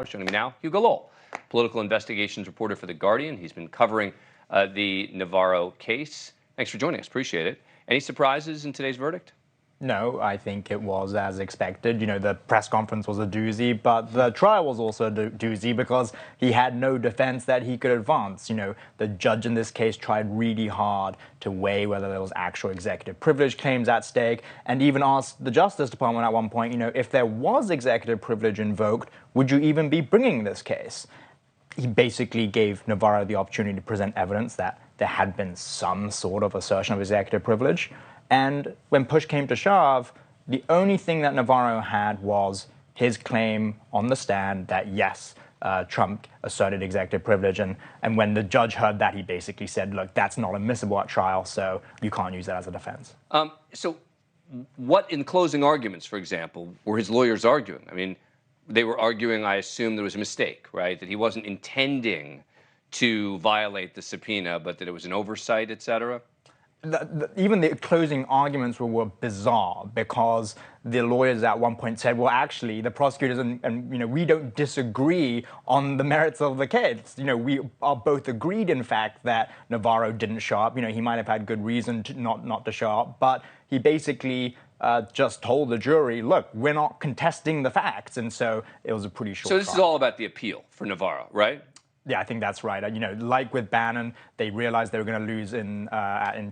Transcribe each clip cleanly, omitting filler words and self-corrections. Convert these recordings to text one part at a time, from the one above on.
Joining me now, Hugo Lowell, political investigations reporter for The Guardian. He's been covering the Navarro case. Thanks for joining us. Appreciate it. Any surprises in today's verdict? No, I think it was as expected. You know, the press conference was a doozy, but the trial was also a doozy because he had no defense that he could advance. You know, the judge in this case tried really hard to weigh whether there was actual executive privilege claims at stake, and even asked the Justice Department at one point, you know, if there was executive privilege invoked, would you even be bringing this case? He basically gave Navarro the opportunity to present evidence that there had been some sort of assertion of executive privilege. And when push came to shove, the only thing that Navarro had was his claim on the stand that, yes, Trump asserted executive privilege. And when the judge heard that, he basically said, look, that's not admissible at trial, so you can't use that as a defense. So what, in closing arguments, for example, were his lawyers arguing? I mean, they were arguing, I assume, there was a mistake, right? That he wasn't intending to violate the subpoena, but that it was an oversight, et cetera? Even the closing arguments were bizarre because the lawyers at one point said, well, actually, the prosecutors and you know, we don't disagree on the merits of the case. You know, we are both agreed, in fact, that Navarro didn't show up. You know, he might have had good reason to not to show up, but he basically just told the jury, look, we're not contesting the facts. And so it was a pretty short trial. So this is all about the appeal for Navarro, right? Yeah, I think that's right. You know, like with Bannon, they realized they were going to lose in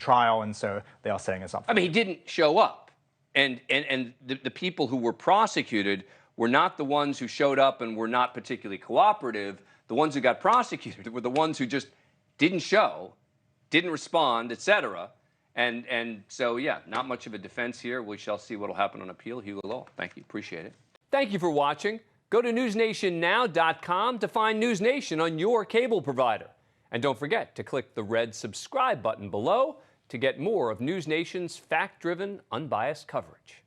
trial, and so they are setting us up. I mean, he didn't show up, and the people who were prosecuted were not the ones who showed up and were not particularly cooperative. The ones who got prosecuted were the ones who just didn't show, didn't respond, etc. And so, yeah, not much of a defense here. We shall see what will happen on appeal. Hugo Lowell, thank you. Appreciate it. Thank you for watching. Go to NewsNationNow.com to find NewsNation on your cable provider. And don't forget to click the red subscribe button below to get more of NewsNation's fact-driven, unbiased coverage.